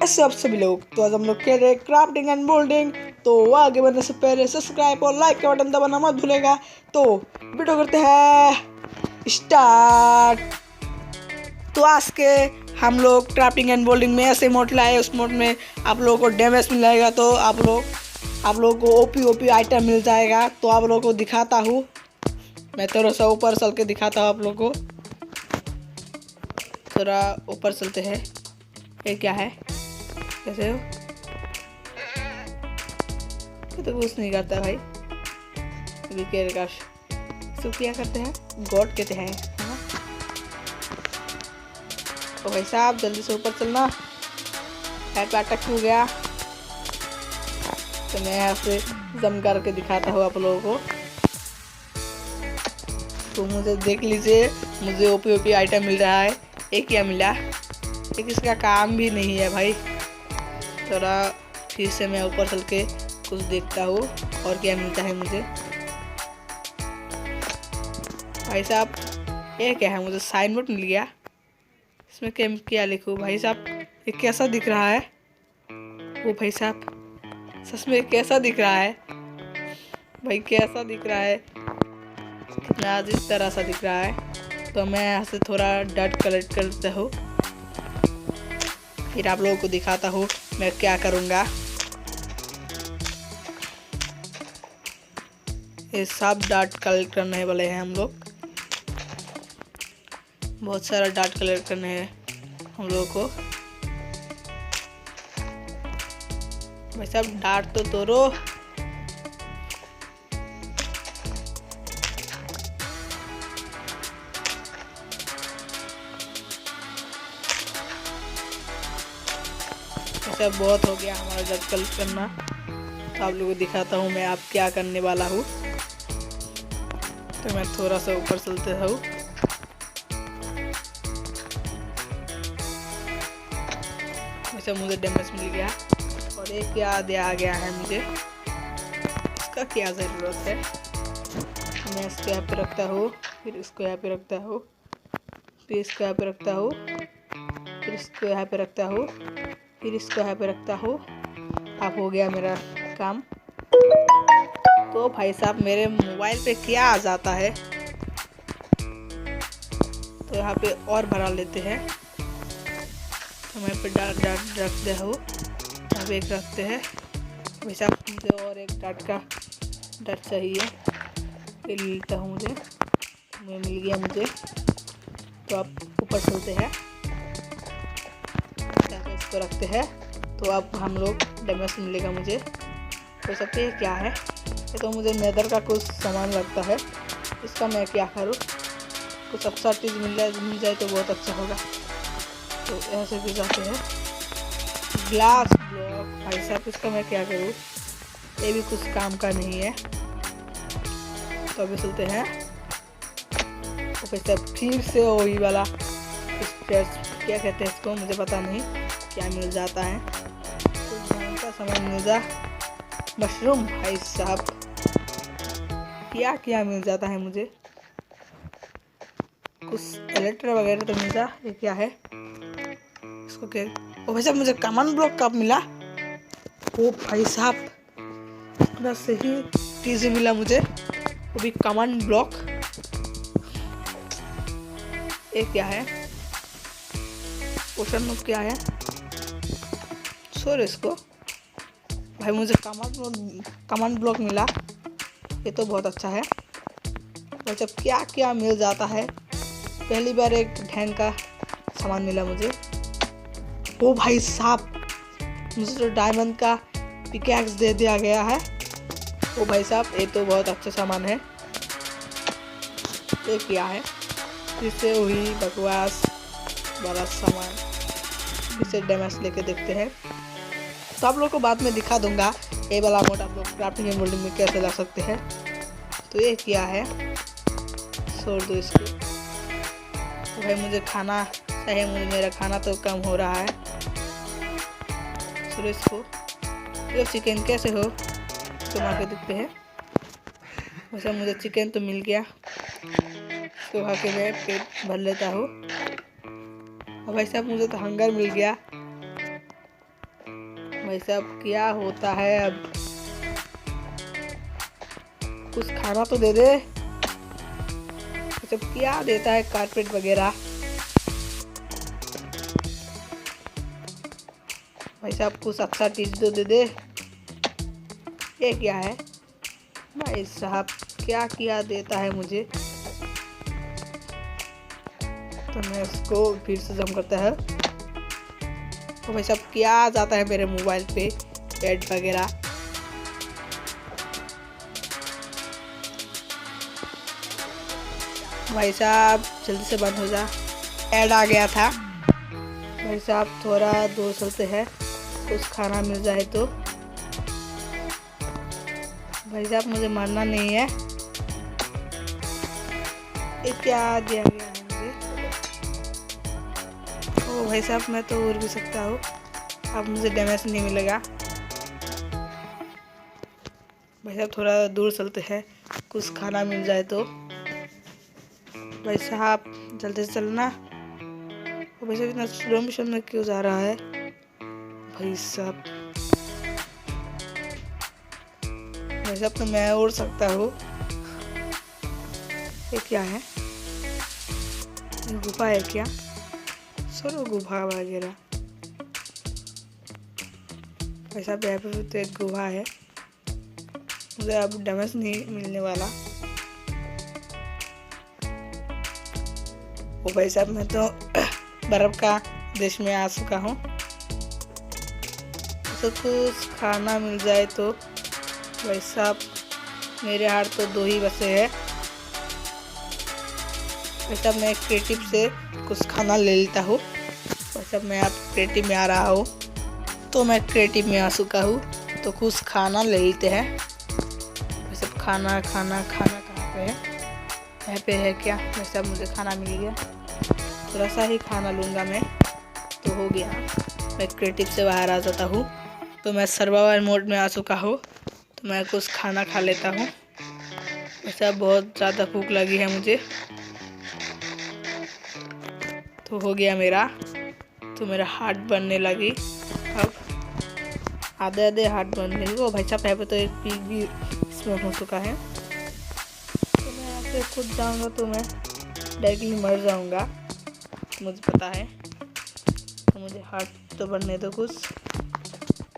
ऐसे आप सभी लोग। तो आज हम लोग खेल रहे क्राफ्टिंग एंड मोल्डिंग। तो आगे बढ़ने से पहले सब्सक्राइब और लाइक का बटन दबाना मत भूलेगा। तो वीडियो करते हैं स्टार्ट। तो आज के हम लोग क्राफ्टिंग एंड मोल्डिंग में ऐसे मोड लाए, उस मोड में आप लोगों को डैमेज मिलेगा। तो आप लोगों को ओपी आइटम मिल जाएगा। तो आप लोगों को दिखाता हूँ, मैं थोड़ा सा ऊपर चल के दिखाता हूँ आप लोगों को। थोड़ा ऊपर चलते हैं। ये क्या है, कैसे हो? ये तो कुछ नहीं करता भाई। अभी इसको क्या करते हैं, गॉड कहते हैं, है ना? तो भाई साहब जल्दी से ऊपर चलना। पैर पे अटक हो गया। तो मैं यहाँ से जम करके दिखाता हूँ आप लोगों को। तो मुझे देख लीजिए, मुझे ओपी आइटम मिल रहा है। एक क्या मिला, एक इसका काम भी नहीं है भाई। थोड़ा फिर से मैं ऊपर चल के कुछ देखता हूँ और क्या मिलता है मुझे। भाई साहब ये क्या है, मुझे साइन बोर्ड मिल गया। इसमें क्या लिखूँ भाई साहब? ये कैसा दिख रहा है? वो भाई साहब सच में कैसा दिख रहा है भाई? कैसा दिख रहा है? कितना अजीब तरह सा दिख रहा है। तो मैं यहाँ से थोड़ा डट कलेक्ट करता हूँ, फिर आप लोगों को दिखाता हूँ मैं क्या करूँगा। ये सब डार्ट कलेक्ट करने वाले हैं हम लोग। बहुत सारा डार्ट कलेक्ट करने हैं हम लोगों को। भाई साहब डार्ट तो तोड़ो। ऐसा बहुत हो गया हमारा डार्ट कलेक्ट करना। तो आप लोगों को दिखाता हूँ मैं आप क्या करने वाला हूँ। तो मैं थोड़ा सा ऊपर चलते हूँ। वैसे मुझे डैमेज मिल गया और एक याद आ गया है मुझे, इसका क्या ज़रूरत है। मैं इसको यहाँ पे रखता हूँ, फिर इसको यहाँ पे रखता हूँ, फिर इसको यहाँ पे रखता हूँ, फिर इसको यहाँ पे रखता हूँ, फिर इसको यहाँ पे रखता हूँ। अब हो गया मेरा काम। तो भाई साहब मेरे मोबाइल पे क्या आ जाता है। तो यहाँ पे और भरा लेते हैं। तो मैं पे डाट रखते हो, यहाँ पे एक रखते हैं। भाई साहब मुझे और एक डाट का डट चाहिए, ये लेता हूँ मुझे मिल गया मुझे। तो आप ऊपर चलते हैं, यहाँ पे इसको रखते हैं। तो अब हम लोग डैमेज मिलेगा मुझे। तो सकते हैं क्या है ये, तो मुझे नेदर का कुछ सामान लगता है। इसका मैं क्या करूँ, कुछ अच्छा चीज़ मिल जाए तो बहुत अच्छा होगा। तो ऐसे भी जाते हैं ग्लास ब्लॉक। भाई साहब इसका मैं क्या करूँ, ये भी कुछ काम का नहीं है। तो अभी चलते हैं। तो फिर फिर से वही वाला क्या कहते हैं इसको, मुझे पता नहीं क्या मिल जाता है। तो का सामान मिल जा, मशरूम। भाई साहब क्या क्या मिल जाता है मुझे, कुछ इलेक्ट्रिक वगैरह तो मिल जा। ये क्या है, इसको क्या? ओ भाई साहब मुझे कमांड ब्लॉक कब मिला? ओ भाई साहब इतना सही चीज़ मिला मुझे, वो भी कमांड ब्लॉक। ये क्या है, क्वेश्चन मार्क क्या है? छोड़ इसको भाई, मुझे कमांड ब्लॉक मिला, ये तो बहुत अच्छा है। और जब क्या क्या मिल जाता है, पहली बार एक ढंग का सामान मिला मुझे। ओ भाई साहब मुझे तो डायमंड का पिकैक्स दे दिया गया है। ओ भाई साहब ये तो बहुत अच्छा सामान है। ये क्या है, इससे वही बकवास बड़ा सामान। इसे डैमेज लेके देखते हैं। तो आप लोग को बाद में दिखा दूंगा ये वाला मोड आप लोग क्राफ्टिंग एंड मोल्डिंग में कैसे ला सकते हैं। तो ये क्या है, छोड़ दो इसको। तो भाई मुझे खाना चाहिए, मुझे मेरा खाना तो कम हो रहा है। छोड़ इसको। तो चिकन कैसे हो, तो वहाँ पे देखते हैं। वैसे मुझे चिकन तो मिल गया, इसको खा के मैं पेट भर लेता हूँ। और भाई साहब मुझे तो हंगर मिल गया। भाई साहब क्या होता है अब? कुछ खाना तो दे दे। सब क्या देता है, कारपेट वगैरह? भाई साहब कुछ अच्छा चीज तो दे दे। ये क्या है भाई साहब? क्या क्या देता है मुझे? तो मैं इसको फिर से जम करता है। तो भाई साहब क्या आ जाता है मेरे मोबाइल पे? ऐड वगैरह। भाई साहब जल्दी से बंद हो जा। ऐड आ गया था। भाई साहब थोड़ा दूर चलते हैं, कुछ खाना मिल जाए तो। भाई साहब मुझे मरना नहीं है। ये क्या दिया गया है मुझे? ओ भाई साहब मैं तो उड़ भी सकता हूँ। अब मुझे डैमेज नहीं मिलेगा। भाई साहब थोड़ा दूर चलते हैं, कुछ खाना मिल जाए तो। भाई साहब जल्दी से चलना। भाई साहब इतना स्लो मोशन में क्यों जा रहा है भाई साहब? भाई साहब तो मैं उड़ सकता हूँ। ये क्या है? गुफा है क्या? चलो गुफा वगैरह। भाई साहब यहाँ पे तो एक गुफा है। मुझे अब डैमेज नहीं मिलने वाला। ओ भाई साहब मैं तो बर्फ का देश में आ चुका हूँ। तो कुछ खाना मिल जाए तो। भाई साहब मेरे हाथ तो 2 ही बचे हैं। भाई साहब मैं क्रिएटिव से कुछ खाना ले लेता हूँ। भाई साहब मैं अब क्रिएटिव में आ रहा हूँ। तो मैं क्रिएटिव में आ चुका हूँ, तो कुछ खाना ले लेते हैं। भाई साहब खाना खाना खाना कहाँ पे है? यहाँ पे है क्या? भाई साहब मुझे खाना मिल गया। थोड़ा सा ही खाना लूँगा मैं, तो हो गया। मैं क्रिएटिव से बाहर आ जाता हूँ। तो मैं सर्वाइवल मोड में आ चुका हूँ। तो मैं कुछ खाना खा लेता हूँ। वैसे बहुत ज़्यादा भूख लगी है मुझे। तो हो गया मेरा। तो मेरा हार्ट बनने लगी। अब आधे आधे हार्ट बनने लगे। ओ भाई साहब यहाँ पे तो एक पीक भी इसमें हो चुका है। तो मैं यहाँ से खुद जाऊँगा तो मैं डायरेक्टली मर जाऊँगा, मुझे पता है। तो मुझे हार्ट तो बनने दो कुछ।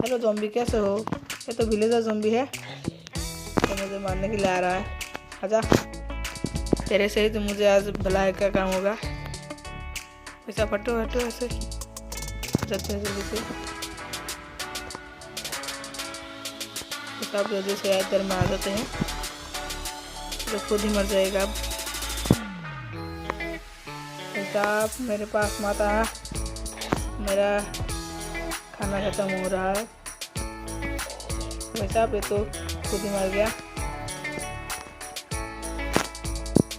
हेलो ज़ॉम्बी कैसे हो? ये तो विलेजर ज़ॉम्बी है। तो मुझे मारने के लिए आ रहा है। आजा, तेरे से ही तो मुझे आज भलाई का काम होगा। ऐसा हटो हटो, ऐसे जाते हैं जल्दी से। तो आप जल्दी से इधर में आ जाते हैं, तो खुद ही मर जाएगा। आप मेरे पास मत आ, मेरा खाना खत्म हो रहा है। वैसा ये तो खुद ही मर गया।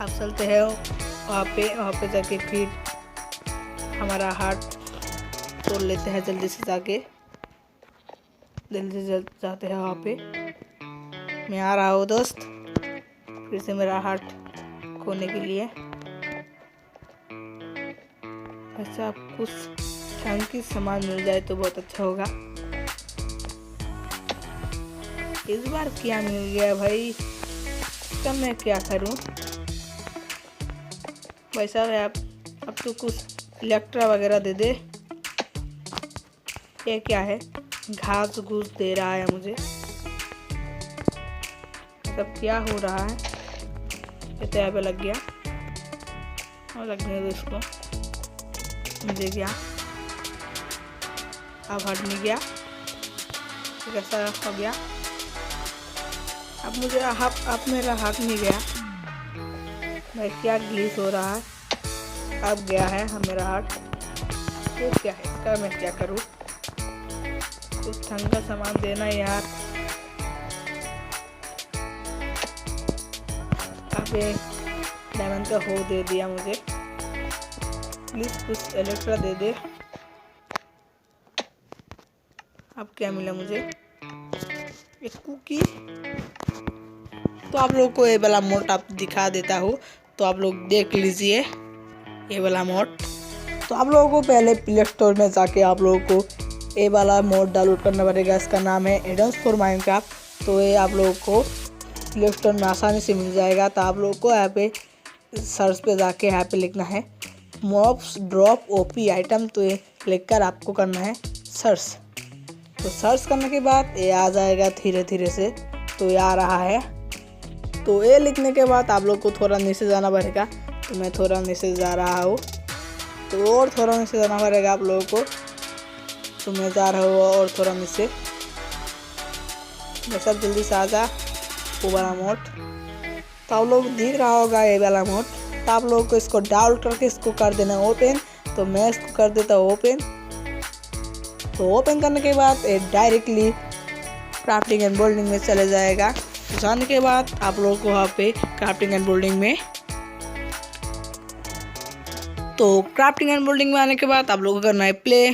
आप चलते हैं वहाँ पे जाके फिर हमारा हार्ट तोड़ लेते हैं। जल्दी से जाके जल्दी से जाते हैं वहाँ पे। मैं आ रहा हूँ दोस्त, फिर से मेरा हार्ट खोने के लिए। ऐसा कुछ टंकी सामान मिल जाए तो बहुत अच्छा होगा। इस बार क्या मिल गया भाई? इसका मैं क्या करूं? वैसा अब तो कुछ इलेक्ट्रा वगैरह दे दे। ये क्या है? घास घूस दे रहा है मुझे। सब क्या हो रहा है? ये तो यहाँ पे लग गया, और लगने दो इसको। मुझे क्या अब हट नहीं गया? कैसा हो गया? अब मुझे अब मेरा हाथ नहीं गया। मैं क्या ग्लिच हो रहा है? अब गया है मेरा हाथ। तो क्या है इसका? मैं क्या करूँ? कुछ ठंडा सामान देना यार। अब डायमंड का हो दे दिया मुझे। प्लीज कुछ इलेक्ट्रा दे दे। अब क्या मिला मुझे? एक कुकी। तो आप लोग को ये वाला मोड आप दिखा देता हूँ, तो आप लोग देख लीजिए ये वाला मोड। तो आप लोगों को पहले प्ले स्टोर में जाके आप लोगों को ये वाला मोड डाउनलोड करना पड़ेगा। इसका नाम है एडन्स फॉर माइनक्राफ्ट। तो ये आप लोगों को प्ले स्टोर में आसानी से मिल जाएगा। तो आप लोगों को यहाँ पे सर्च पे जाके यहाँ पे लिखना है मॉब्स ड्रॉप ओपी आइटम। तो ये लिखकर आपको करना है सर्च। तो सर्च करने के बाद ये आ जाएगा धीरे धीरे से। तो ये आ रहा है। तो ये लिखने के बाद आप लोग को थोड़ा नीचे जाना पड़ेगा। तो मैं थोड़ा नीचे जा रहा हूँ। तो और थोड़ा नीचे जाना पड़ेगा आप लोगों को। तो मैं जा रहा हूँ और थोड़ा नीचे। मैं सब जल्दी से आ जा वो वाला मोड। तो आप लोग दिख रहा होगा ये वाला मोड। तो आप लोगों को इसको डाउनलोड करके इसको कर देना ओपन। तो मैं इसको कर देता हूँ ओपन। तो ओपन करने के बाद ये डायरेक्टली क्राफ्टिंग एंड बिल्डिंग में चले जाएगा। जाने के बाद आप लोगों को वहाँ पे क्राफ्टिंग एंड बिल्डिंग में, तो क्राफ्टिंग एंड बिल्डिंग में आने के बाद आप लोगों को करना है प्ले।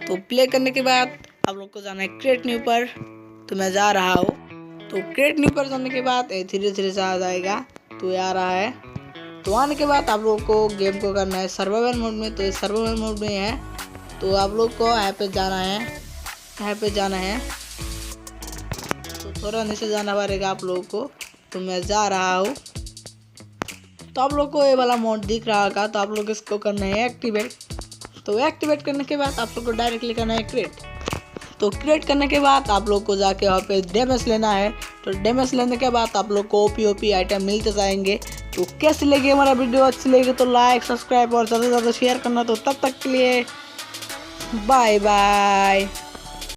तो प्ले करने के बाद आप लोग को जाना है क्रिएट न्यू पर। तो मैं जा रहा हूँ। तो क्रिएट न्यू पर जाने के बाद ये धीरे धीरे से आ जाएगा। तो ये आ रहा है। तो आने के बाद आप लोगों को गेम को करना है सर्वाइवल मोड में। तो ये सर्वाइवल मोड में है। तो आप लोग को यहाँ पे जाना है, यहाँ पे जाना है। तो थोड़ा नीचे जाना पड़ेगा आप लोगों को। तो मैं जा रहा हूँ। तो आप लोग को ये वाला मोड दिख रहा होगा। तो आप लोग इसको करना है एक्टिवेट। तो एक्टिवेट करने के बाद आप लोग को डायरेक्टली करना है क्रिएट। तो क्रिएट करने के बाद आप लोग को जाके वहाँ पे डैमेज लेना है। तो डैमेज लेने के बाद आप लोग को ओपी आइटम मिलते जाएंगे। तो कैसी लगी हमारा वीडियो? अच्छी लगी तो लाइक सब्सक्राइब और ज़्यादा से ज़्यादा शेयर करना। तो तब तक के लिए बाय बाय।